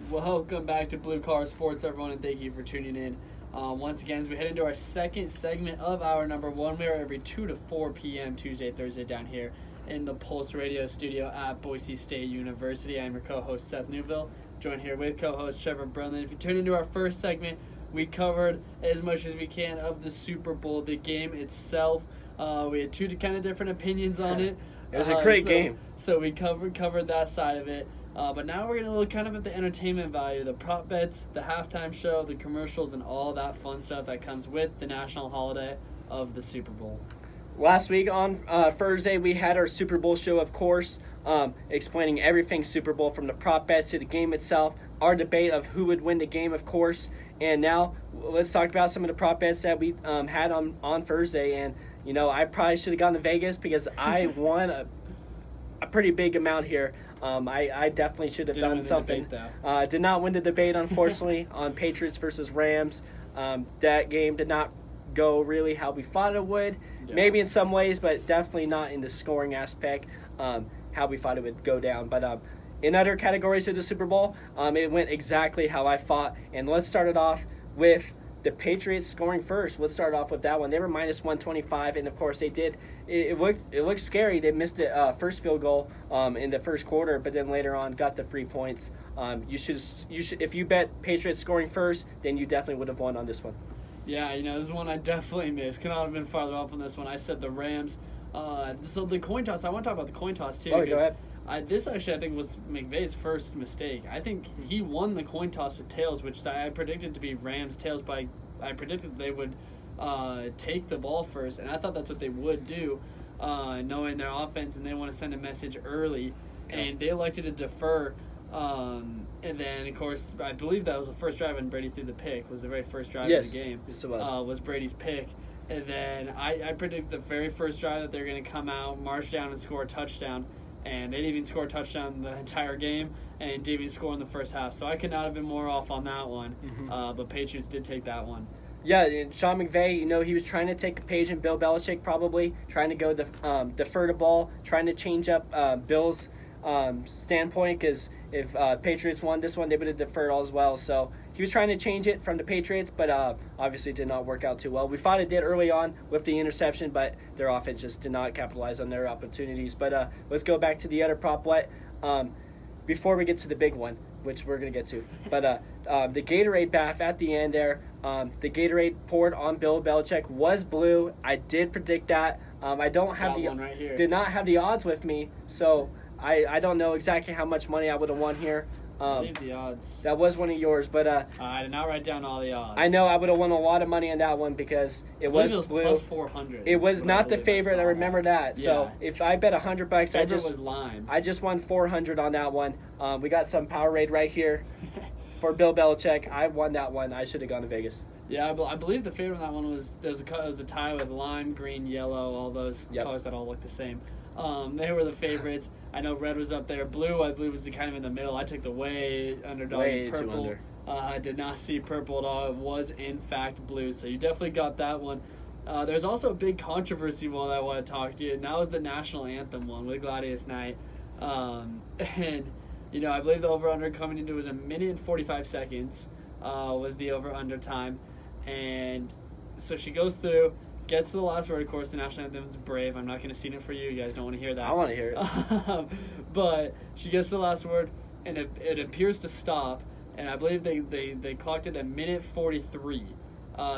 Welcome back to Blue Collar Sports, everyone, and thank you for tuning in. Once again, as we head into our second segment of our number one, we are every 2 to 4 p.m. Tuesday, Thursday down here in the Pulse Radio studio at Boise State University. I'm your co-host, Seth Newville, joined here with co-host Trevor Brunlin. If you tune into our first segment, we covered as much as we can of the Super Bowl, the game itself. We had two kind of different opinions on it. It was a great game. So we covered that side of it. But now we're going to look kind of at the entertainment value, the prop bets, the halftime show, the commercials, and all that fun stuff that comes with the national holiday of the Super Bowl. Last week on Thursday, we had our Super Bowl show, of course, explaining everything Super Bowl from the prop bets to the game itself, our debate of who would win the game, of course. And now let's talk about some of the prop bets that we had on Thursday. And, you know, I probably should have gone to Vegas because I won a pretty big amount here. I definitely should have done something. Did not win the debate, unfortunately, on Patriots versus Rams. That game did not go really how we thought it would. Yeah. Maybe in some ways, but definitely not in the scoring aspect, how we thought it would go down. But in other categories of the Super Bowl, it went exactly how I thought. And let's start it off with the Patriots scoring first. Let's start off with that one. They were minus 125, and of course they did. It looked scary. They missed the first field goal in the first quarter, but then later on got the 3 points. You should if you bet Patriots scoring first, then you definitely would have won on this one. Yeah, you know, this is one I definitely missed. Could not have been farther off on this one. I said the Rams. So the coin toss. I want to talk about the coin toss too. Oh, go ahead. This actually, I think, was McVay's first mistake. I think he won the coin toss with tails, which I predicted to be Rams tails, but I predicted they would take the ball first, and I thought that's what they would do, knowing their offense, and they want to send a message early, and they elected to defer. And then, of course, I believe that was the first drive, and Brady threw the pick. Was the very first drive of the game. Yes, it was. Was Brady's pick. And then I predicted the very first drive that they're going to come out, march down, and score a touchdown. And they didn't even score a touchdown the entire game, and didn't even score in the first half. So I could not have been more off on that one. Mm-hmm. But Patriots did take that one. Yeah, and Sean McVay, you know, he was trying to take a page in Bill Belichick, probably trying to go defer the ball, trying to change up Bill's standpoint, because if Patriots won this one, they would have deferred all as well. So he was trying to change it from the Patriots, but obviously it did not work out too well. We thought it did early on with the interception, but their offense just did not capitalize on their opportunities. But let's go back to the other prop bet before we get to the big one, which we're going to get to. But the Gatorade bath at the end there, the Gatorade poured on Bill Belichick was blue. I did predict that. I don't have did not have the odds with me, so I don't know exactly how much money I would have won here. I believe the odds. That was one of yours, but I did not write down all the odds. I know I would have won a lot of money on that one because it was blue. Plus 400. It was not the favorite. I remember that. Yeah. So if I bet $100, favorite was Lime. I just won 400 on that one. We got some Powerade right here for Bill Belichick. I won that one. I should have gone to Vegas. Yeah, I believe the favorite on that one was there was a tie with lime, green, yellow, all those colors that all look the same. They were the favorites. I know red was up there. Blue, I believe, was kind of in the middle. I took the way underdog. Purple. Too under. I did not see purple at all. It was, in fact, blue. So you definitely got that one. There's also a big controversy one I want to talk to you, and that was the national anthem one with Gladius Knight. And, you know, I believe the over-under coming into was 1 minute and 45 seconds was the over-under time. And so she goes through. Gets to the last word, of course. The national anthem is Brave. I'm not going to sing it for you. You guys don't want to hear that. I want to hear it. But she gets to the last word, and it appears to stop. And I believe they clocked it at 1 minute 43.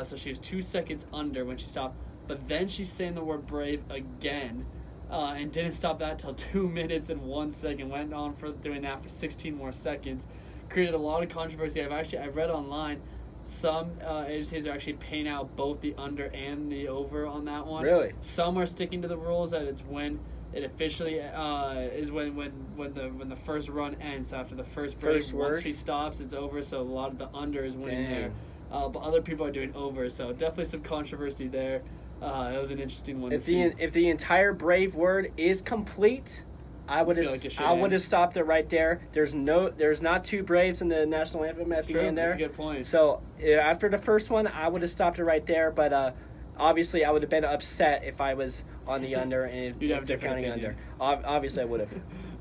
So she was 2 seconds under when she stopped. But then she's saying the word Brave again, and didn't stop that till 2 minutes and 1 second. Went on for doing that for 16 more seconds. Created a lot of controversy. I read online. Some agencies are actually paying out both the under and the over on that one. Really? Some are sticking to the rules that it's when it officially is when the first run ends. So after the first break, once she stops, it's over. So a lot of the under is winning there. But other people are doing over. So definitely some controversy there. It was an interesting one. If the entire Brave word is complete, I would have stopped it right there. There's not two Braves in the national anthem at the end there. That's a good point. So after the first one, I would have stopped it right there. But obviously, I would have been upset if I was on the under and if they're counting under. Obviously, I would have.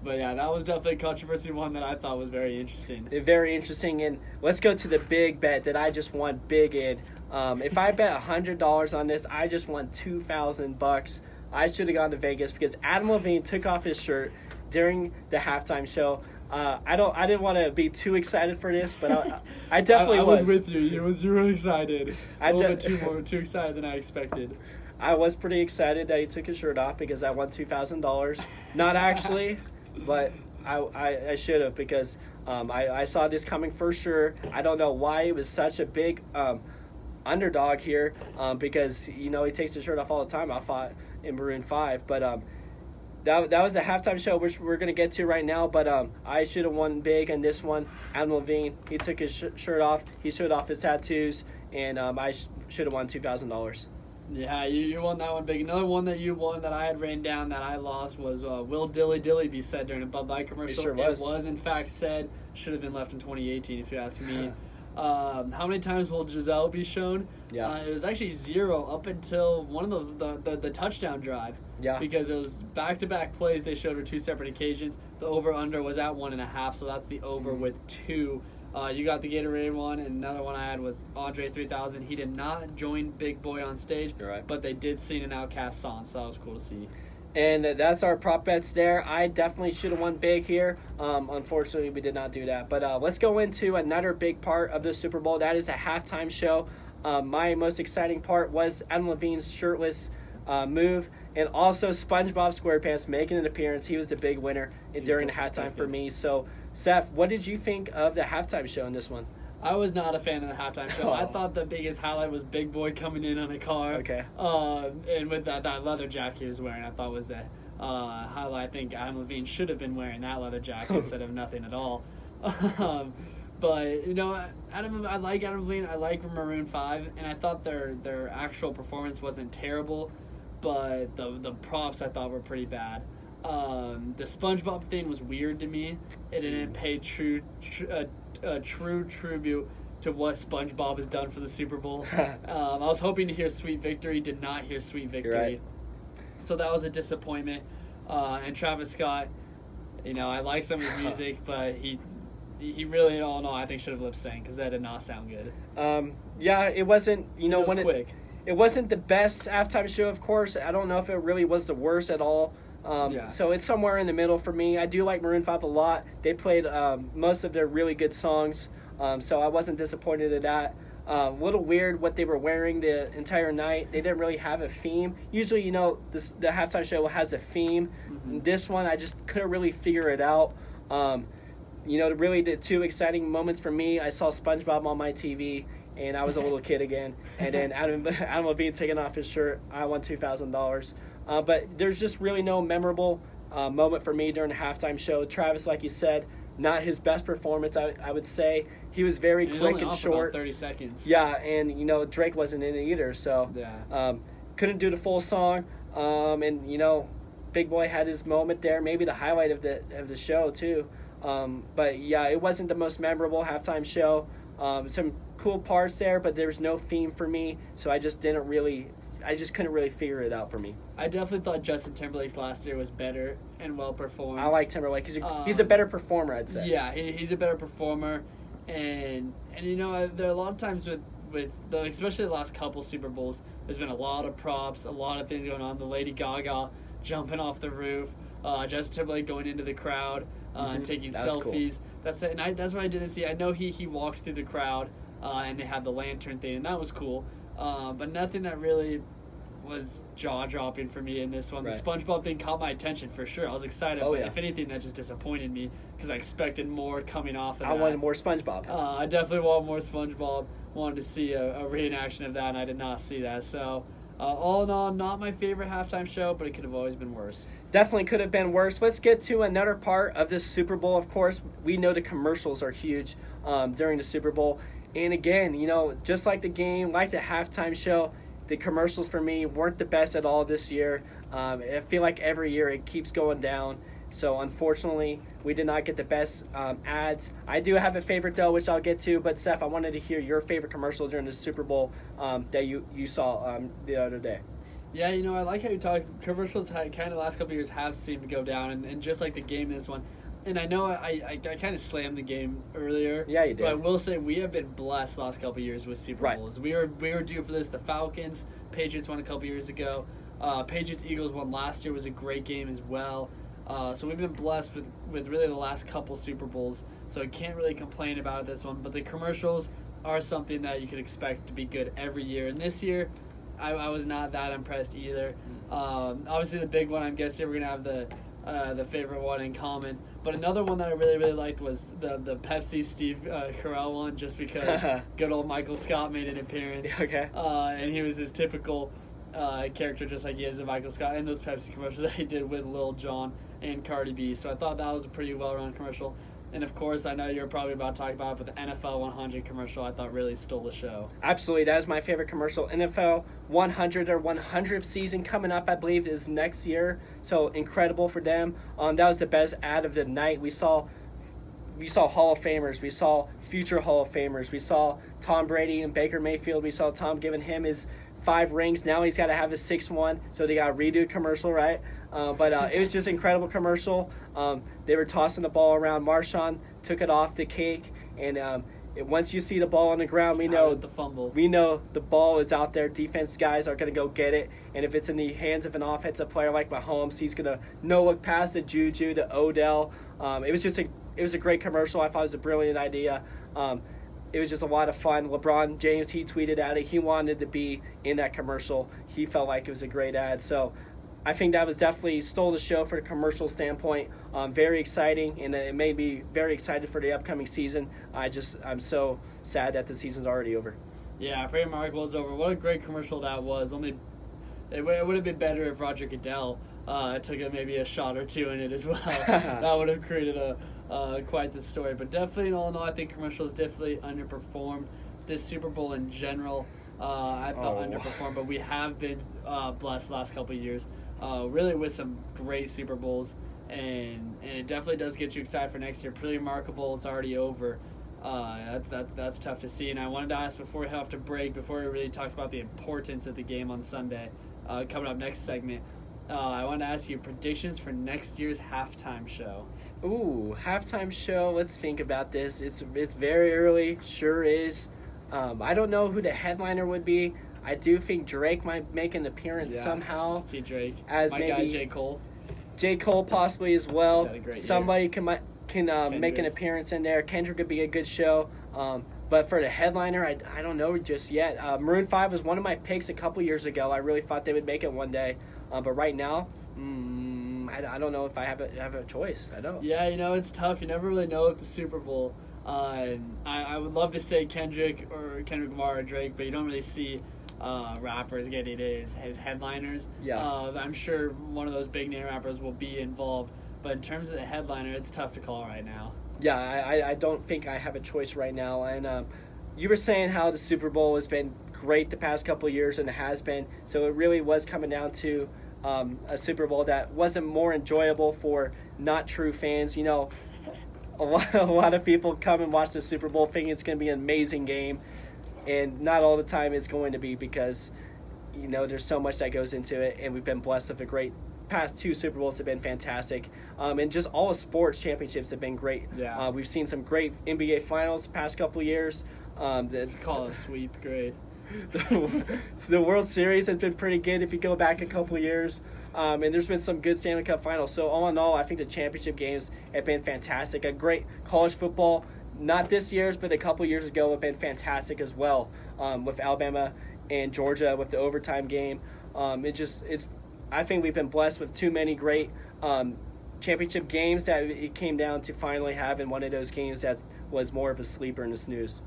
But yeah, that was definitely a controversy one that I thought was very interesting. Very interesting. And let's go to the big bet that I just won big in. If I bet $100 on this, I just won $2,000. I should have gone to Vegas because Adam Levine took off his shirt during the halftime show. I didn't want to be too excited for this, but I definitely I was. was with you. You were excited. A little bit too excited than I expected. I was pretty excited that he took his shirt off because I won $2,000. Not actually, but I should have because I saw this coming for sure. I don't know why it was such a big underdog here because, he takes his shirt off all the time. I thought in Maroon 5, but that was the halftime show, which we're going to get to right now, but I should have won big on this one. Adam Levine, he took his shirt off. He showed off his tattoos, and I should have won $2,000. Yeah, you won that one big. Another one that you won that I had written down that I lost was Will Dilly Dilly be said during a Bud Light commercial. It sure was. It was, in fact, said. Should have been left in 2018, if you ask me. How many times will Giselle be shown? Yeah. It was actually 0 up until one of the touchdown drive. Yeah. Because it was back-to-back plays. They showed her 2 separate occasions. The over-under was at 1.5, so that's the over with 2. You got the Gatorade one, and another one I had was Andre 3000. He did not join Big Boy on stage, You're right. but they did sing an Outkast song, so that was cool to see. And that's our prop bets there. I definitely should have won big here. Unfortunately, we did not do that. But let's go into another big part of the Super Bowl. That is a halftime show. My most exciting part was Adam Levine's shirtless move, and also SpongeBob SquarePants making an appearance. He was the big winner during the halftime for me. So, Seth, what did you think of the halftime show in this one? I was not a fan of the halftime show. I thought the biggest highlight was Big Boy coming in on a car. Okay. And with that leather jacket he was wearing, I thought was the highlight. I think Adam Levine should have been wearing that leather jacket instead of nothing at all. But I like Adam Levine. I like Maroon 5, and I thought their actual performance wasn't terrible, but the props I thought were pretty bad. The SpongeBob thing was weird to me. It didn't pay true tribute to what SpongeBob has done for the Super Bowl. I was hoping to hear Sweet Victory. Did not hear Sweet Victory. Right. So that was a disappointment. And Travis Scott, I like some of his music, but he really, all in all, I think should have lip synced because that did not sound good. Yeah, it wasn't. It was quick. It wasn't the best halftime show, of course. I don't know if it really was the worst at all. So it's somewhere in the middle for me. I do like Maroon 5 a lot. They played most of their really good songs, so I wasn't disappointed at that. A little weird what they were wearing the entire night. They didn't really have a theme. Usually, the halftime show has a theme. Mm-hmm. This one, I just couldn't really figure it out. Really the 2 exciting moments for me, I saw SpongeBob on my TV, and I was a little kid again. And then Adam Levine taking off his shirt. I won $2,000. But there's just really no memorable moment for me during the halftime show. Travis, like you said, not his best performance, I would say. He was very quick and short. About 30 seconds. Yeah, and, Drake wasn't in it either. So couldn't do the full song. And, Big Boy had his moment there, maybe the highlight of the show, too. But, yeah, it wasn't the most memorable halftime show. Some cool parts there, but there was no theme for me, so I just couldn't really figure it out for me. I definitely thought Justin Timberlake's last year was better and well performed. I like Timberlake. He's a better performer, I'd say. Yeah, he's a better performer, and there are a lot of times with especially the last couple Super Bowls, there's been a lot of props, a lot of things going on. The Lady Gaga jumping off the roof, Justin Timberlake going into the crowd and taking selfies. Cool. That's it, and that's what I didn't see. I know he walked through the crowd, and they had the lantern thing, and that was cool. But nothing that really was jaw-dropping for me in this one. Right. The SpongeBob thing caught my attention for sure. I was excited, but if anything, that just disappointed me because I expected more coming off of that. I wanted more SpongeBob. I definitely want more SpongeBob. Wanted to see a reenaction of that, and I did not see that. So, all in all, not my favorite halftime show, but it could have always been worse. Definitely could have been worse. Let's get to another part of this Super Bowl, of course. We know the commercials are huge during the Super Bowl. And again, just like the game, like the halftime show, the commercials for me weren't the best at all this year. I feel like every year it keeps going down. So unfortunately, we did not get the best ads. I do have a favorite though, which I'll get to. But Steph, I wanted to hear your favorite commercial during the Super Bowl that you saw the other day. Yeah, you know, I like how you talk. Commercials kind of the last couple of years have seemed to go down, and just like the game in this one. And I know I kind of slammed the game earlier. Yeah, you did. But I will say we have been blessed the last couple of years with Super Bowls. We were due for this. The Falcons, Patriots won a couple years ago. Patriots Eagles won last year, was a great game as well. So we've been blessed with really the last couple Super Bowls. So I can't really complain about this one. But the commercials are something that you could expect to be good every year. And this year, I was not that impressed either. Obviously, the big one, I'm guessing we're going to have the favorite one in common. But another one that I really, really liked was the Pepsi Steve Carell one, just because good old Michael Scott made an appearance. Okay. And he was his typical character, just like he is in Michael Scott, and those Pepsi commercials that he did with Lil Jon and Cardi B. So I thought that was a pretty well-run commercial. And, of course, I know you're probably about to talk about it, but the NFL 100 commercial I thought really stole the show. Absolutely. That is my favorite commercial. NFL 100, their 100th season coming up, I believe, is next year. So incredible for them. That was the best ad of the night. We saw Hall of Famers. We saw future Hall of Famers. We saw Tom Brady and Baker Mayfield. We saw Tom giving him his 5 rings. Now he's got to have his 6th one. So they got to redo commercial, right? But it was just incredible commercial. They were tossing the ball around. Marshawn took it off the cake, and once you see the ball on the ground, we know the ball is out there. Defense guys are going to go get it, and if it's in the hands of an offensive player like Mahomes, he's going to no look past the Juju to Odell. It was a great commercial. I thought it was a brilliant idea. It was just a lot of fun. LeBron James, he tweeted at it. He wanted to be in that commercial. He felt like it was a great ad. So I think that was definitely stole the show for the commercial standpoint. Very exciting, and it made me very excited for the upcoming season. I'm so sad that the season's already over. Yeah, pretty remarkable it's over. What a great commercial that was. It would have been better if Roger Goodell took maybe a shot or two in it as well. That would have created quite the story. But definitely, all in all, I think commercials definitely underperformed. This Super Bowl in general, I thought underperformed, but we have been blessed the last couple of years. Really with some great Super Bowls, and it definitely does get you excited for next year. Pretty remarkable. It's already over. That's tough to see. And I wanted to ask before we have to break, before we really talk about the importance of the game on Sunday, coming up next segment, I wanted to ask you predictions for next year's halftime show. Ooh, halftime show. Let's think about this. It's very early. Sure is. I don't know who the headliner would be. I do think Drake might make an appearance somehow. See Drake. As my maybe guy J. Cole. J. Cole possibly as well. Somebody year. can make an appearance in there. Kendrick could be a good show. But for the headliner, I don't know just yet. Maroon 5 was one of my picks a couple years ago. I really thought they would make it one day. But right now, I don't know if I have a choice. I don't. Yeah, it's tough. You never really know with the Super Bowl. I would love to say Kendrick Lamar or Drake, but you don't really see rappers getting his headliners. Yeah. I'm sure one of those big name rappers will be involved, but in terms of the headliner, it's tough to call right now. Yeah, I don't think I have a choice right now. And you were saying how the Super Bowl has been great the past couple of years, and it has been. So it really was coming down to a Super Bowl that wasn't more enjoyable for not true fans. A lot of people come and watch the Super Bowl thinking it's going to be an amazing game. And not all the time it's going to be because, there's so much that goes into it. And we've been blessed with a great past 2 Super Bowls have been fantastic. And just all the sports championships have been great. Yeah. We've seen some great NBA finals the past couple of years. Call it a sweep, great. The World Series has been pretty good if you go back a couple of years. And there's been some good Stanley Cup finals. So all in all, I think the championship games have been fantastic. A great college football. Not this year's, but a couple years ago have been fantastic as well, with Alabama and Georgia with the overtime game. I think we've been blessed with too many great championship games that it came down to finally having one of those games that was more of a sleeper and a snooze.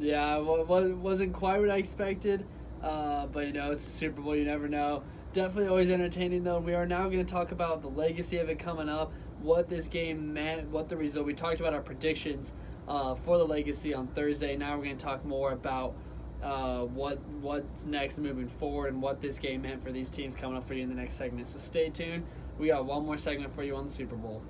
Yeah, wasn't quite what I expected, but it's the Super Bowl. You never know. Definitely always entertaining though. We are now going to talk about the legacy of it coming up, what this game meant, what the result. We talked about our predictions for the legacy on Thursday. Now we're going to talk more about what's next moving forward and what this game meant for these teams coming up for you in the next segment. So stay tuned. We got one more segment for you on the Super Bowl.